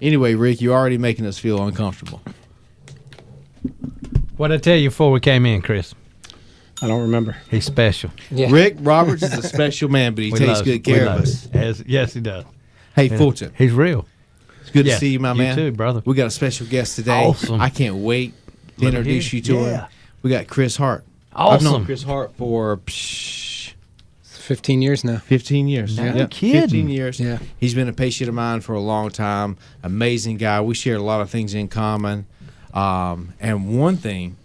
Anyway, Rick, you're already making us feel uncomfortable. What did I tell you before we came in, Chris? I don't remember. He's special. Yeah. Rick Roberts is a special man, but he takes good care of us. Yes, he does. Hey, Fulton. He's real. It's good to see you, my man. You too, brother. We got a special guest today. Awesome. I can't wait to introduce you to him. We got Chris Hart. Awesome. I've known Chris Hart for 15 years now. 15 years. No kidding. 15 years. Yeah. He's been a patient of mine for a long time. Amazing guy. We share a lot of things in common. And one thing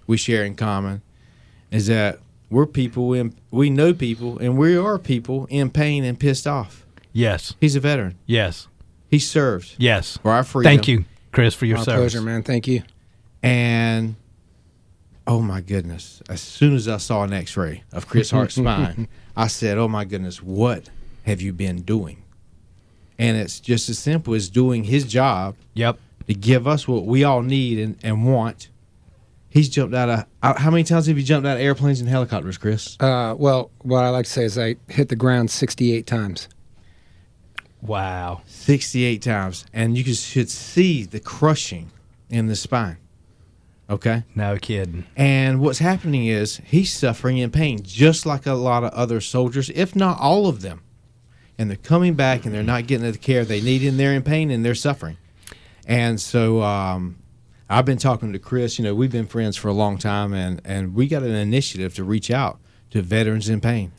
we share in common is that we're people, we know people, and we are people in pain and pissed off. Yes. He's a veteran. Yes. He served. Yes. For our freedom. Thank you, Chris, for your My service. pleasure, man. Thank you. And, oh, my goodness, as soon as I saw an x-ray of Chris Hart's spine, I said, oh, my goodness, what have you been doing? And it's just as simple as doing his job to give us what we all need and want. He's jumped out of, how many times have you jumped out of airplanes and helicopters, Chris? Well, what I like to say is I hit the ground 68 times. Wow. 68 times. And you should see the crushing in the spine. Okay? No kidding. And what's happening is he's suffering in pain, just like a lot of other soldiers, if not all of them. And they're coming back and they're not getting the care they need, and they're in pain and they're suffering. And so I've been talking to Chris. You know, we've been friends for a long time, and we got an initiative to reach out to veterans in pain.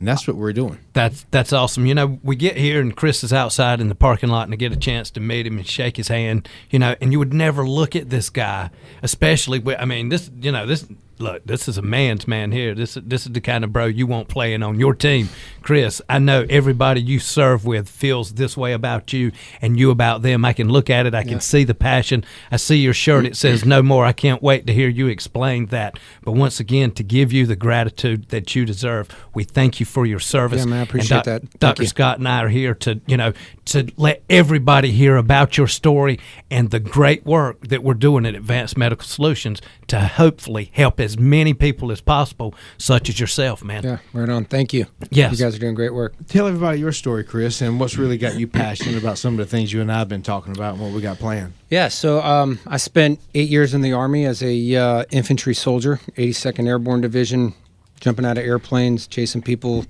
And that's what we're doing. That's awesome. You know, we get here and Chris is outside in the parking lot, and I get a chance to meet him and shake his hand. You know, and you would never look at this guy, especially with, I mean, this. You know, this. Look, this is a man's man here. This is the kind of bro you want playing on your team. Chris, I know everybody you serve with feels this way about you and you about them. I can look at it. I can see the passion. I see your shirt. It says no more. I can't wait to hear you explain that. But once again, to give you the gratitude that you deserve, we thank you for your service. Yeah, man, I appreciate that. Dr. Scott and I are here to, to let everybody hear about your story and the great work that we're doing at Advanced Medical Solutions to hopefully help as many people as possible, such as yourself, man. Yeah, right on. Thank you. Yes. You guys are doing great work. Tell everybody your story, Chris, and what's really got you passionate about some of the things you and I have been talking about and what we got planned. Yeah, so I spent 8 years in the Army as a infantry soldier, 82nd Airborne Division, jumping out of airplanes, chasing people,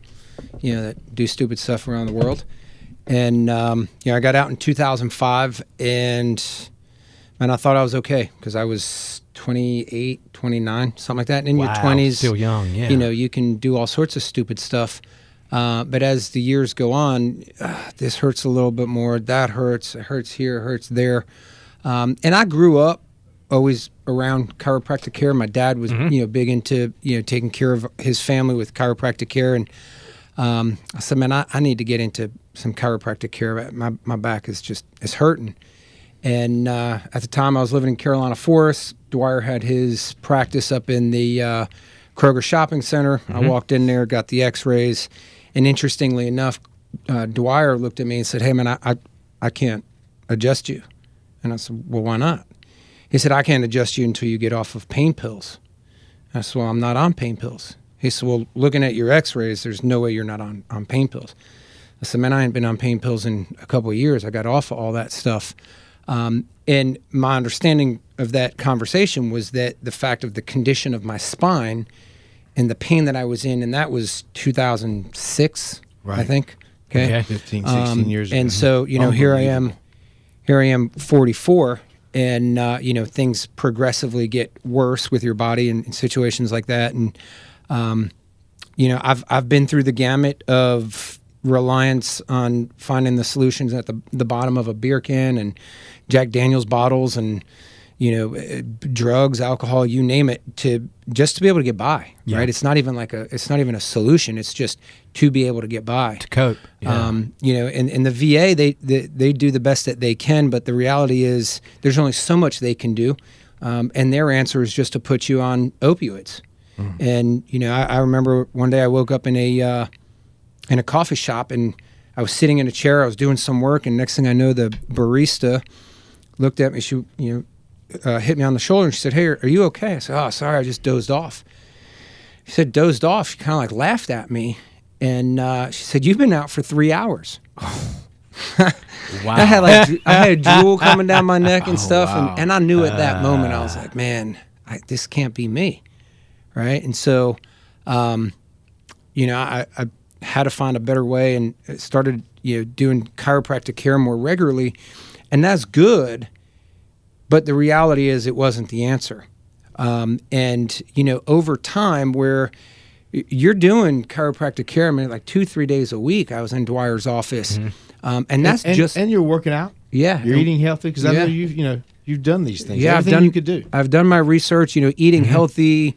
that do stupid stuff around the world. And, I got out in 2005, and I thought I was okay because I was 28, 29, something like that. And in your 20s, still young, yeah. You can do all sorts of stupid stuff. But as the years go on, this hurts a little bit more. That hurts. It hurts here. It hurts there. And I grew up always around chiropractic care. My dad was, big into, taking care of his family with chiropractic care. And I said, man, I need to get into some chiropractic care. My back is it's hurting. And at the time, I was living in Carolina Forest. Dwyer had his practice up in the Kroger Shopping Center. I walked in there, got the x-rays. And interestingly enough, Dwyer looked at me and said, hey, man, I can't adjust you. And I said, well, why not? He said, I can't adjust you until you get off of pain pills. I said, well, I'm not on pain pills. He said, well, looking at your x-rays, there's no way you're not on pain pills. I said, man, I ain't been on pain pills in a couple of years. I got off of all that stuff. And my understanding of that conversation was that the fact of the condition of my spine and the pain that I was in, and that was 2006, right. I think. Okay. 15, 16 years ago. And so, here I am 44, and, things progressively get worse with your body in situations like that. And, I've been through the gamut of reliance on finding the solutions at the bottom of a beer can and Jack Daniel's bottles and, drugs, alcohol, you name it, just to be able to get by, right? It's not even a solution. It's just to be able to get by. To cope. Yeah. In the VA, they do the best that they can, but the reality is there's only so much they can do. And their answer is just to put you on opioids. And, I remember one day I woke up in a coffee shop, and I was sitting in a chair. I was doing some work, and next thing I know, the barista looked at me. She, hit me on the shoulder, and she said, "Hey, are you okay?" I said, "Oh, sorry, I just dozed off." She said, "Dozed off?" She kind of like laughed at me, and she said, "You've been out for 3 hours." Wow. I had drool coming down my neck and stuff, wow. and I knew at that moment I was like, man, this can't be me, right? And so, I had to find a better way and started doing chiropractic care more regularly, and that's good. But the reality is, it wasn't the answer. And over time, where you're doing chiropractic care, I mean, like 2-3 days a week, I was in Dwyer's office, and that's and you're working out. Yeah, you're eating healthy because I know you've done these things. Yeah, everything you could do. I've done my research. Eating healthy,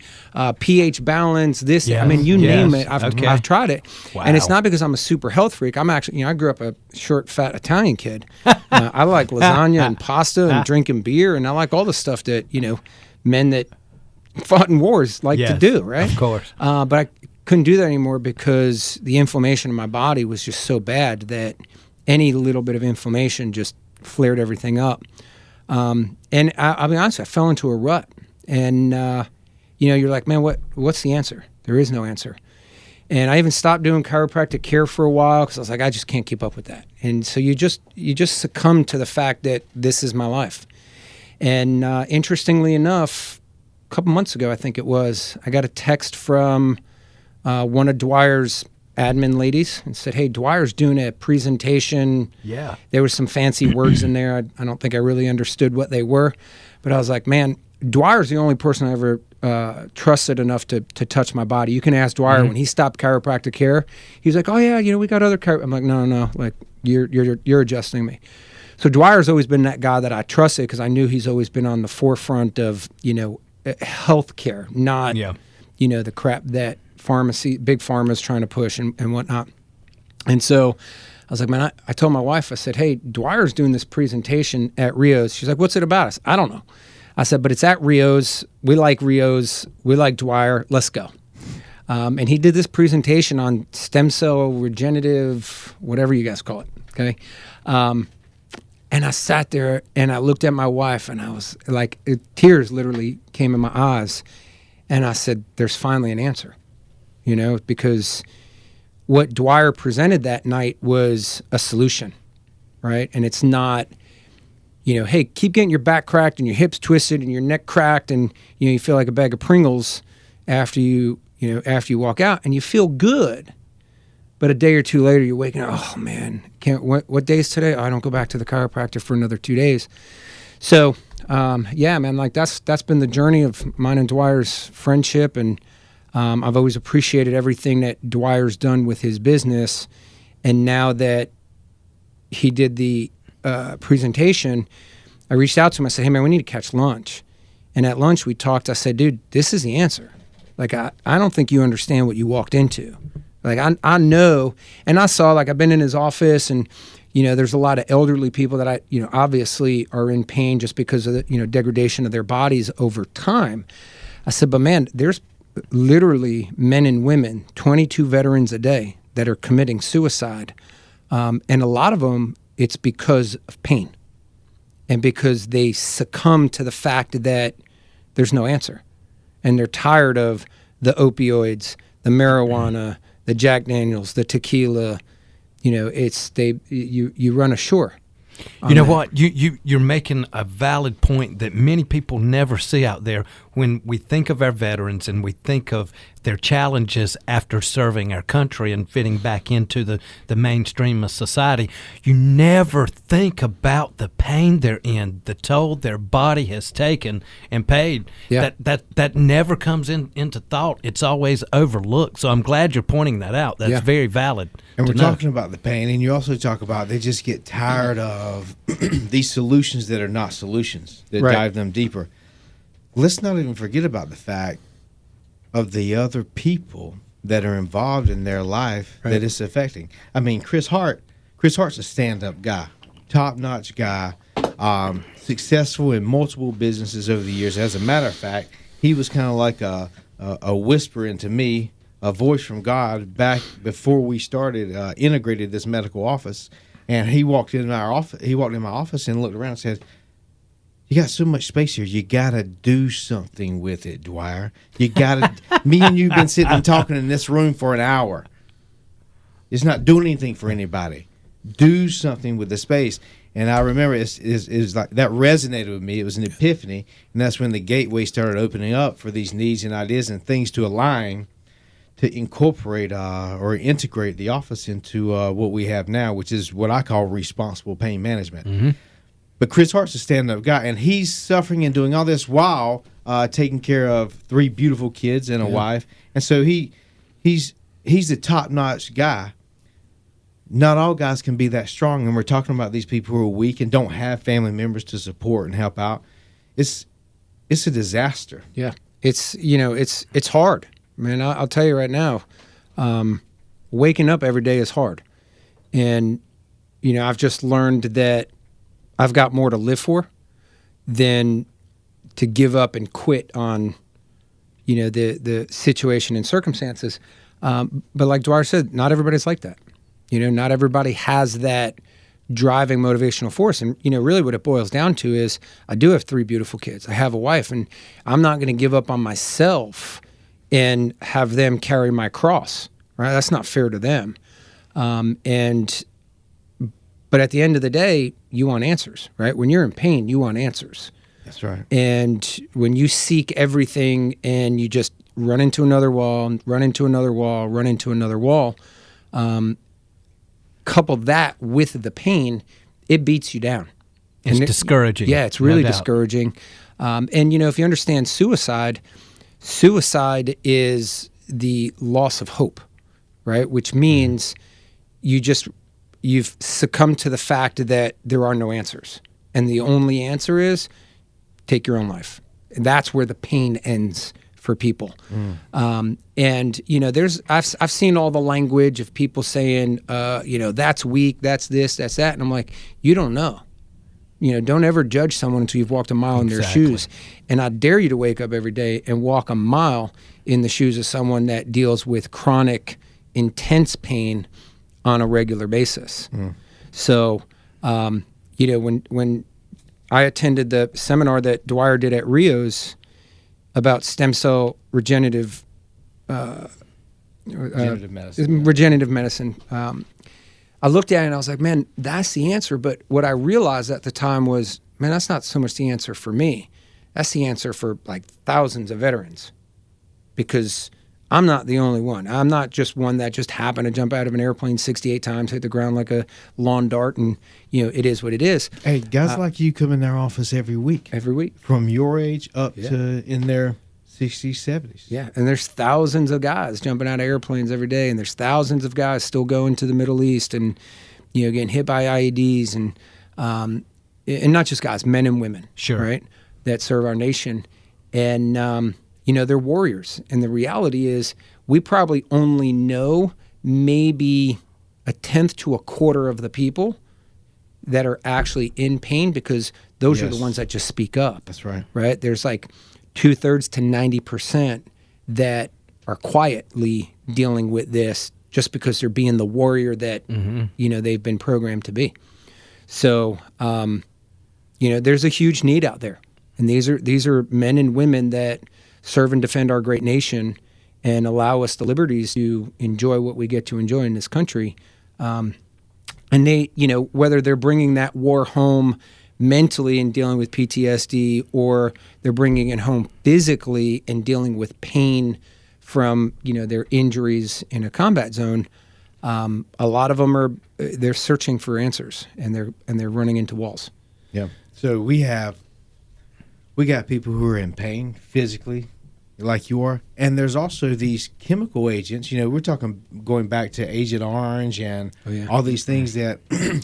pH balance. This, Yes. I mean, you name it. I've tried it, Wow. and it's not because I'm a super health freak. I'm actually, I grew up a short, fat Italian kid. I like lasagna and pasta and drinking beer, and I like all the stuff that men that fought in wars like to do, right? Of course. But I couldn't do that anymore because the inflammation in my body was just so bad that any little bit of inflammation just flared everything up. And I'll be honest, I fell into a rut. And, you're like, man, what's the answer? There is no answer. And I even stopped doing chiropractic care for a while because I was like, I just can't keep up with that. And so you just succumb to the fact that this is my life. And interestingly enough, a couple months ago, I think it was, I got a text from one of Dwyer's admin ladies and said, hey, Dwyer's doing a presentation. Yeah. There were some fancy words in there. I don't think I really understood what they were. But I was like, man, Dwyer's the only person I ever trusted enough to touch my body. You can ask Dwyer when he stopped chiropractic care. He's like, oh, yeah, we got other I'm like, no, like, you're adjusting me. So Dwyer's always been that guy that I trusted because I knew he's always been on the forefront of, health care, not, the crap that big pharma is trying to push and whatnot. And so I was like, man, I told my wife, I said, hey, Dwyer's doing this presentation at Rio's. She's like, what's it about? I don't know. I said, but it's at Rio's. We like Rio's. We like Dwyer. Let's go. And he did this presentation on stem cell regenerative, whatever you guys call it. Okay. And I sat there and I looked at my wife and I was like, tears literally came in my eyes. And I said, there's finally an answer, because what Dwyer presented that night was a solution, right? And it's not, hey, keep getting your back cracked and your hips twisted and your neck cracked and, you feel like a bag of Pringles after you walk out and you feel good. But a day or two later, you're waking up, oh, man, what day is today? Oh, I don't go back to the chiropractor for another 2 days. So, man, like that's been the journey of mine and Dwyer's friendship. And I've always appreciated everything that Dwyer's done with his business. And now that he did the presentation, I reached out to him. I said, hey, man, we need to catch lunch. And at lunch, we talked. I said, dude, this is the answer. Like, I don't think you understand what you walked into. Like, I know, and I saw, like, I've been in his office, and, there's a lot of elderly people that obviously are in pain just because of the, degradation of their bodies over time. I said, but man, there's literally men and women, 22 veterans a day that are committing suicide. And a lot of them, it's because of pain and because they succumb to the fact that there's no answer. And they're tired of the opioids, the marijuana, the Jack Daniels, the tequila, you run ashore. You know what? You're making a valid point that many people never see out there. When we think of our veterans and we think of their challenges after serving our country and fitting back into the mainstream of society, you never think about the pain they're in, the toll their body has taken and paid. Yeah. That never comes into thought. It's always overlooked. So I'm glad you're pointing that out. That's very valid. And we're to know. talking about the pain, and you also talk about they just get tired of these solutions that are not solutions, that dive them deeper. Let's not even forget about the fact of the other people that are involved in their life that it's affecting. I mean, Chris Hart's a stand-up guy, top-notch guy, successful in multiple businesses over the years. As a matter of fact, he was kind of like a whisper into me, a voice from God back before we started integrated this medical office. And he walked in our office. He walked in my office and looked around and said, "You got so much space here. You got to do something with it, Dwyer. You got to." Me and you've been sitting and talking in this room for an hour. It's not doing anything for anybody. do something with the space. And I remember it's like that resonated with me. It was an epiphany, and that's when the gateway started opening up for these needs and ideas and things to align to incorporate or integrate the office into what we have now, which is what I call responsible pain management. Mm-hmm. But Chris Hart's a stand-up guy, and he's suffering and doing all this while taking care of 3 beautiful kids and a wife. And so he's a top-notch guy. Not all guys can be that strong, and we're talking about these people who are weak and don't have family members to support and help out. It's a disaster. Yeah, it's hard, man. I'll tell you right now, waking up every day is hard, and I've just learned that I've got more to live for than to give up and quit on, the situation and circumstances. But like Dwyer said, not everybody's like that. Not everybody has that driving motivational force. And, really what it boils down to is I do have 3 beautiful kids. I have a wife, and I'm not going to give up on myself and have them carry my cross, right? That's not fair to them. But at the end of the day, you want answers, right? When you're in pain, you want answers. That's right. And when you seek everything and you just run into another wall, run into another wall, run into another wall, couple that with the pain, it beats you down. It's discouraging. Yeah, it's really discouraging. And, if you understand suicide is the loss of hope, right? Which means you've succumbed to the fact that there are no answers. And the only answer is take your own life. And that's where the pain ends for people. And I've seen all the language of people saying, that's weak, that's this, that's that. And I'm like, you don't know. Don't ever judge someone until you've walked a mile in their shoes. And I dare you to wake up every day and walk a mile in the shoes of someone that deals with chronic, intense pain on a regular basis. So, when I attended the seminar that Dwyer did at Rio's about stem cell regenerative medicine. I looked at it and I was like, man, that's the answer. But what I realized at the time was, man, that's not so much the answer for me. That's the answer for like thousands of veterans, because I'm not the only one. I'm not just one that just happened to jump out of an airplane 68 times, hit the ground like a lawn dart, and it is what it is. Hey, guys like you come in their office every week. Every week. From your age up to in their 60s, 70s. Yeah, and there's thousands of guys jumping out of airplanes every day, and there's thousands of guys still going to the Middle East and getting hit by IEDs, and not just guys, men and women, right, that serve our nation. And they're warriors. And the reality is we probably only know maybe 1/10 to 1/4 of the people that are actually in pain, because those are the ones that just speak up. That's right. Right? There's like 2/3 to 90% that are quietly dealing with this just because they're being the warrior that, they've been programmed to be. So, there's a huge need out there. And these are men and women that serve and defend our great nation and allow us the liberties to enjoy what we get to enjoy in this country. And they, whether they're bringing that war home mentally and dealing with PTSD, or they're bringing it home physically and dealing with pain from, their injuries in a combat zone, a lot of them they're searching for answers, and they're running into walls. Yeah. So we got people who are in pain physically, like you are, and there's also these chemical agents. We're talking going back to Agent Orange and all these things that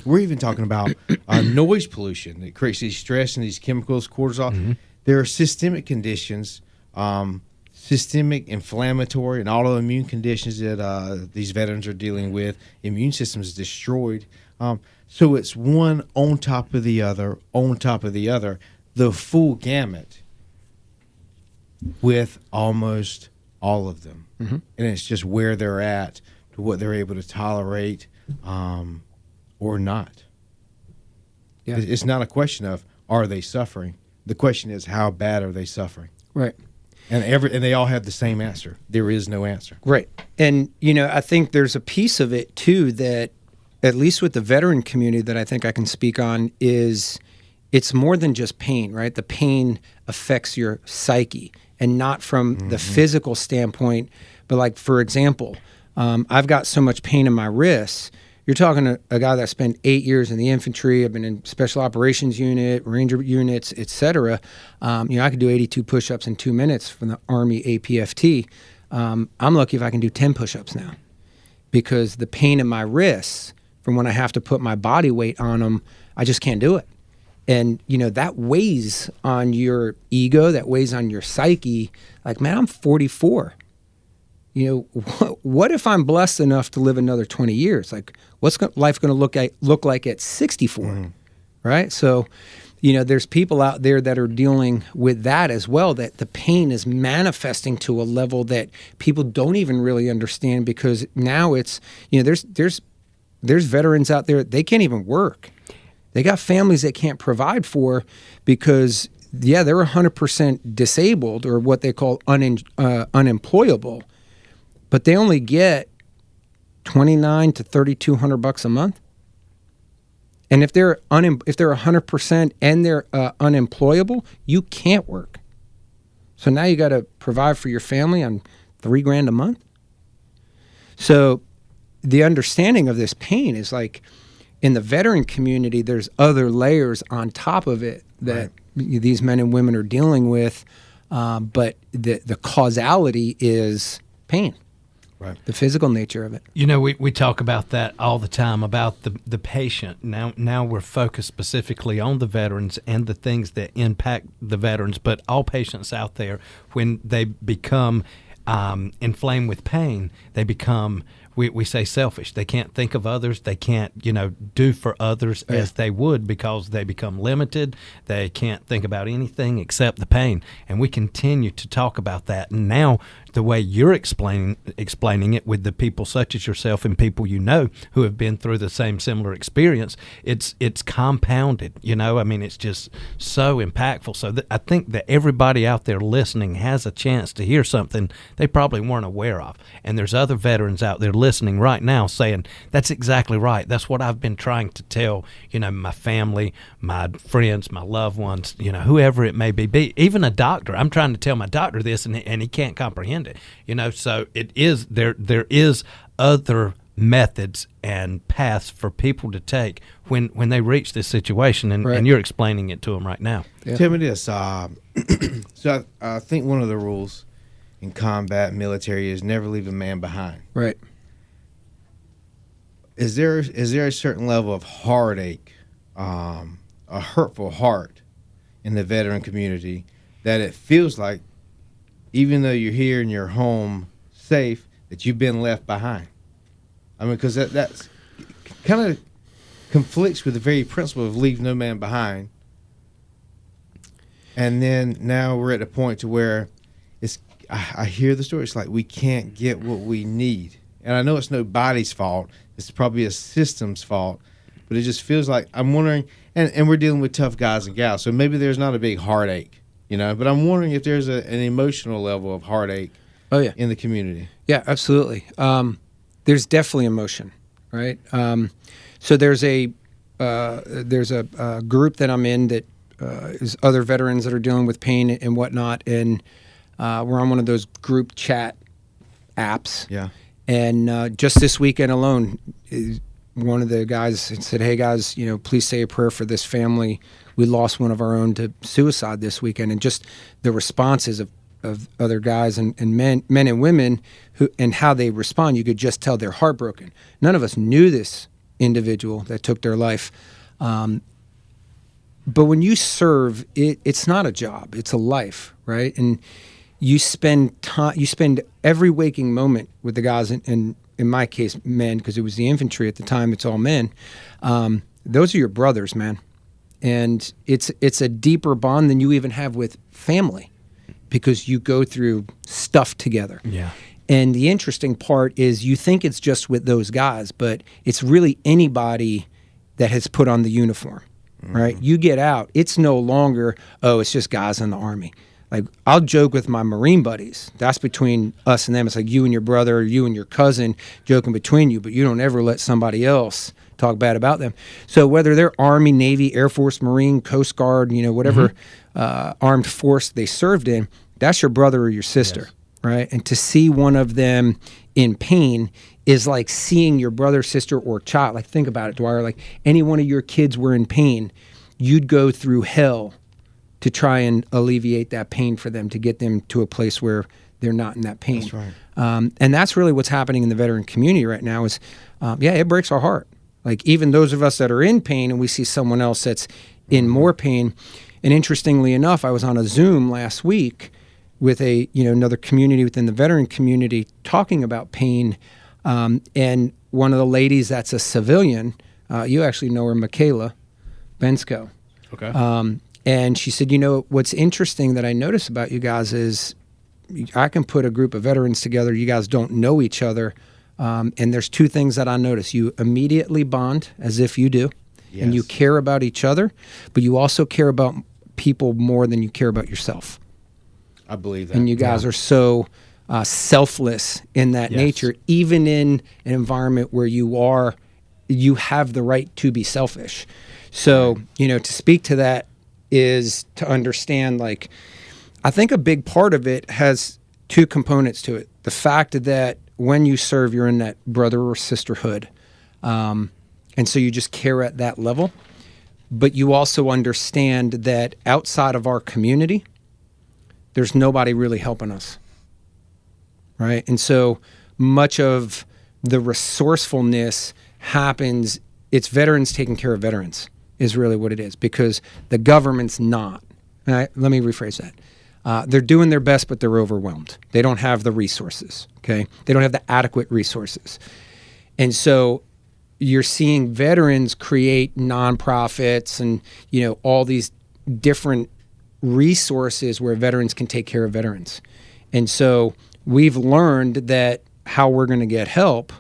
we're even talking about noise pollution that creates these stress and these chemicals, cortisol. There are systemic conditions, systemic inflammatory and autoimmune conditions that these veterans are dealing with. Immune system is destroyed. So it's one on top of the other, on top of the other. The full gamut with almost all of them. And it's just where they're at, to what they're able to tolerate or not. Yeah. It's not a question of, are they suffering? The question is, how bad are they suffering? Right. And they all have the same answer. There is no answer. Right. And, I think there's a piece of it, too, that at least with the veteran community that I think I can speak on, is it's more than just pain, right? The pain affects your psyche, and not from the physical standpoint, but like, for example, I've got so much pain in my wrists. You're talking to a guy that spent 8 years in the infantry. I've been in special operations unit, Ranger units, et cetera. I could do 82 push-ups in 2 minutes from the Army APFT. I'm lucky if I can do 10 push-ups now, because the pain in my wrists from when I have to put my body weight on them, I just can't do it. And, that weighs on your ego, that weighs on your psyche. Like, man, I'm 44. What if I'm blessed enough to live another 20 years? Like, what's life going to look like at 64, right? So, there's people out there that are dealing with that as well, that the pain is manifesting to a level that people don't even really understand, because now it's, there's veterans out there, they can't even work. They got families they can't provide for because, they're 100% disabled, or what they call unemployable, but they only get $2,900 to $3,200 a month. And if they're 100% and they're unemployable, you can't work. So now you got to provide for your family on $3,000 a month. So the understanding of this pain is like, in the veteran community, there's other layers on top of it that these men and women are dealing with, but the causality is pain. Right. The physical nature of it. We talk about that all the time, about the patient. Now we're focused specifically on the veterans and the things that impact the veterans, but all patients out there, when they become inflamed with pain, they become, we say, selfish. They can't think of others. They can't, do for others as they would, because they become limited. They can't think about anything except the pain. And we continue to talk about that. And now the way you're explaining it with the people such as yourself and people who have been through the same similar experience, it's compounded. It's just so impactful. So I think that everybody out there listening has a chance to hear something they probably weren't aware of. And there's other veterans out there listening right now saying, that's exactly right. That's what I've been trying to tell, my family, my friends, my loved ones, whoever it may be, even a doctor. I'm trying to tell my doctor this, and he can't comprehend it. So it is there is other methods and paths for people to take when they reach this situation, and you're explaining it to them right now. Yeah. Tell me this. So I think one of the rules in combat military is never leave a man behind. Right. Is there a certain level of heartache, a hurtful heart in the veteran community that it feels like, even though you're here in your home safe, that you've been left behind? Because that's kind of conflicts with the very principle of leave no man behind. And then now we're at a point to where I hear the story. It's like we can't get what we need. And I know it's nobody's fault. It's probably a system's fault. But it just feels like, I'm wondering, and we're dealing with tough guys and gals, so maybe there's not a big heartache, but I'm wondering if there's an emotional level of heartache in the community. Yeah, absolutely. There's definitely emotion, right? So there's a group that I'm in that is other veterans that are dealing with pain and whatnot, and we're on one of those group chat apps. Yeah. And just this weekend alone, one of the guys said, "Hey guys, please say a prayer for this family. We lost one of our own to suicide this weekend." And just the responses of other guys and men and women and how they respond, you could just tell they're heartbroken. None of us knew this individual that took their life. But when you serve, it's not a job, it's a life, right? And you spend every waking moment with the guys, and in my case, men, because it was the infantry at the time, it's all men. Those are your brothers, man. And it's a deeper bond than you even have with family, because you go through stuff together. Yeah. And the interesting part is you think it's just with those guys, but it's really anybody that has put on the uniform, right? You get out, it's no longer, it's just guys in the Army. Like, I'll joke with my Marine buddies. That's between us and them. It's like you and your brother, or you and your cousin joking between you, but you don't ever let somebody else talk bad about them. So whether they're Army, Navy, Air Force, Marine, Coast Guard, whatever armed force they served in, that's your brother or your sister, Yes. right? And to see one of them in pain is like seeing your brother, sister, or child. Like, think about it, Dwyer. Like, any one of your kids were in pain, you'd go through hell to try and alleviate that pain for them, to get them to a place where they're not in that pain. That's right. And that's really what's happening in the veteran community right now is, it breaks our heart. Like, even those of us that are in pain and we see someone else that's in more pain. And interestingly enough, I was on a Zoom last week with another community within the veteran community talking about pain. And one of the ladies that's a civilian, you actually know her, Michaela Bensko. Okay. And she said, what's interesting that I notice about you guys is I can put a group of veterans together. You guys don't know each other. And there's two things that I notice. You immediately bond as if you do, and you care about each other, but you also care about people more than you care about yourself. I believe that. And you guys are so selfless in that nature, even in an environment where you have the right to be selfish. So, to speak to that is to understand, like, I think a big part of it has two components to it. The fact that when you serve, you're in that brother or sisterhood. And so you just care at that level. But you also understand that outside of our community, there's nobody really helping us. Right? And so much of the resourcefulness happens, it's veterans taking care of veterans is really what it is, because the government's not. Let me rephrase that. They're doing their best, but they're overwhelmed. They don't have the resources, okay? They don't have the adequate resources. And so you're seeing veterans create nonprofits and, all these different resources where veterans can take care of veterans. And so we've learned that how we're going to get help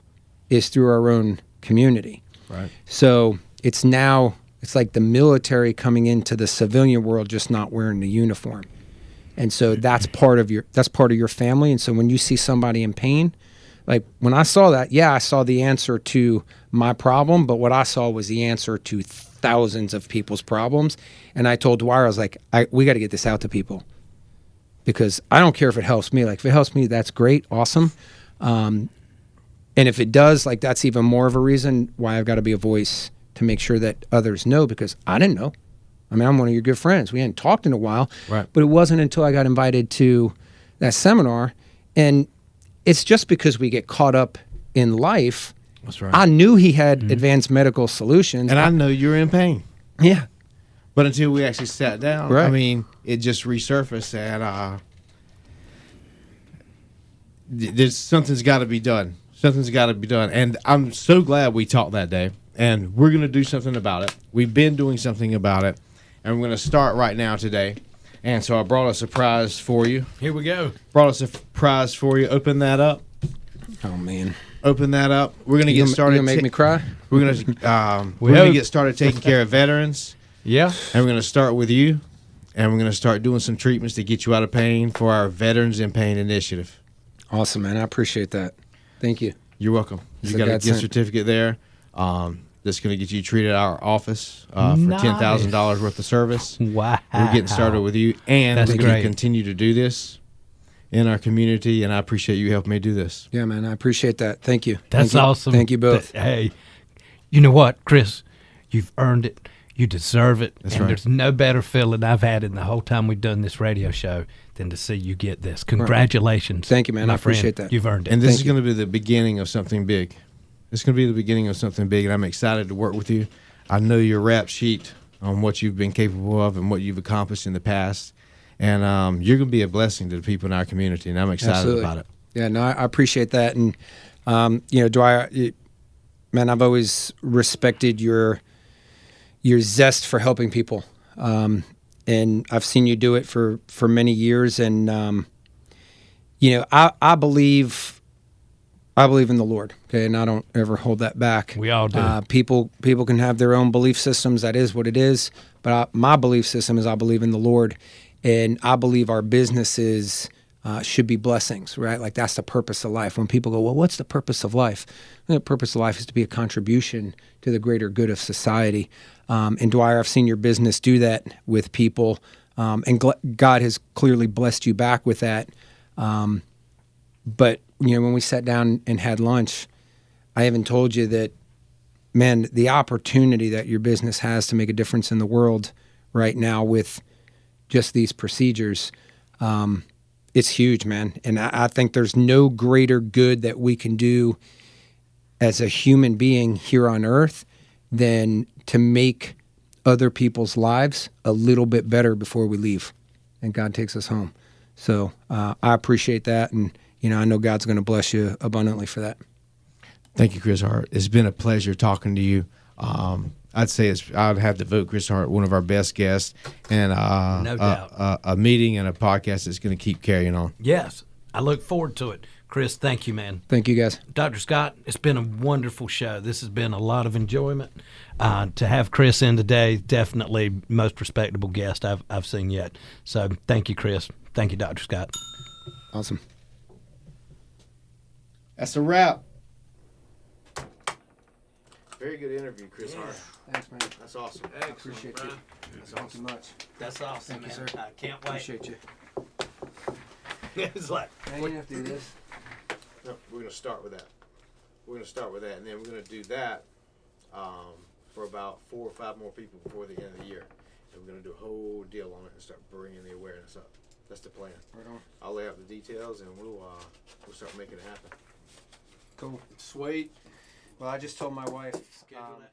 is through our own community. Right. So it's like the military coming into the civilian world, just not wearing the uniform. And so that's part of your family. And so when you see somebody in pain, like when I saw that, I saw the answer to my problem, but what I saw was the answer to thousands of people's problems. And I told Dwyer, I was like, we got to get this out to people, because I don't care if it helps me. Like, if it helps me, that's great, awesome. And if it does, like, that's even more of a reason why I've got to be a voice to make sure that others know, because I didn't know. I mean, I'm one of your good friends. We hadn't talked in a while, right? But it wasn't until I got invited to that seminar. And it's just because we get caught up in life. That's right. I knew he had advanced medical solutions. And I know you're in pain. Yeah. But until we actually sat down, Right. I mean, it just resurfaced and something's got to be done. Something's got to be done. And I'm so glad we talked that day. And we're going to do something about it. We've been doing something about it. And we're going to start right now today. And so I brought a surprise for you. Here we go. Brought a surprise for you. Open that up. Oh, man. Open that up. We're going to get started. You going to make me cry? We're going to get started taking care of veterans. Yeah. And we're going to start with you. And we're going to start doing some treatments to get you out of pain for our Veterans in Pain initiative. Awesome, man. I appreciate that. Thank you. You're welcome. It's You got a God gift sent. certificate there. That's going to get you treated at our office for Nice. $10,000 worth of service. Wow. We're getting started with you, and That's we're going to great. continue to do this in our community, and I appreciate you helping me do this. Yeah, man. I appreciate that. Thank you. That's Thank you. awesome. Thank you both. Hey, you know what, Chris? You've earned it. You deserve it. That's and right. there's no better feeling I've had in the whole time we've done this radio show than to see you get this. Congratulations. Thank you, man. my I appreciate friend. that. You've earned it. And this Thank is you. going to be the beginning of something big. It's going to be the beginning of something big, and I'm excited to work with you. I know your rap sheet on what you've been capable of and what you've accomplished in the past, and you're going to be a blessing to the people in our community, and I'm excited Absolutely. about it. Yeah, no, I appreciate that. And, Dwyer, man, I've always respected your zest for helping people. And I've seen you do it for many years. And, I believe in the Lord, okay, and I don't ever hold that back. We all do. People can have their own belief systems. That is what it is. But my belief system is I believe in the Lord, and I believe our businesses should be blessings, right? Like that's the purpose of life. When people go, well, what's the purpose of life? The purpose of life is to be a contribution to the greater good of society. And Dwyer, I've seen your business do that with people, and God has clearly blessed you back with that. But when we sat down and had lunch, I even told you that, man, the opportunity that your business has to make a difference in the world right now with just these procedures, it's huge, man. And I think there's no greater good that we can do as a human being here on earth than to make other people's lives a little bit better before we leave and God takes us home. So I appreciate that. And, I know God's going to bless you abundantly for that. Thank you, Chris Hart. It's been a pleasure talking to you. I'd say I'd have to vote Chris Hart one of our best guests, and no doubt. A meeting and a podcast that's going to keep carrying on. Yes, I look forward to it. Chris, thank you, man. Thank you, guys. Dr. Scott, it's been a wonderful show. This has been a lot of enjoyment. To have Chris in today, definitely most respectable guest I've seen yet. So thank you, Chris. Thank you, Dr. Scott. Awesome. That's a wrap. Very good interview, Chris Hart. Thanks, man. That's awesome. I appreciate you. That's Thank awesome. you much. That's awesome, Thank you, man. sir. I can't wait. Appreciate you. It's like, Man, you have to do this. No, we're going to start with that. We're going to start with that, and then we're going to do that for about 4 or 5 more people before the end of the year. And we're going to do a whole deal on it and start bringing the awareness up. That's the plan. Right on. I'll lay out the details, and we'll start making it happen. Cool. Sweet. Well, I just told my wife. schedule that.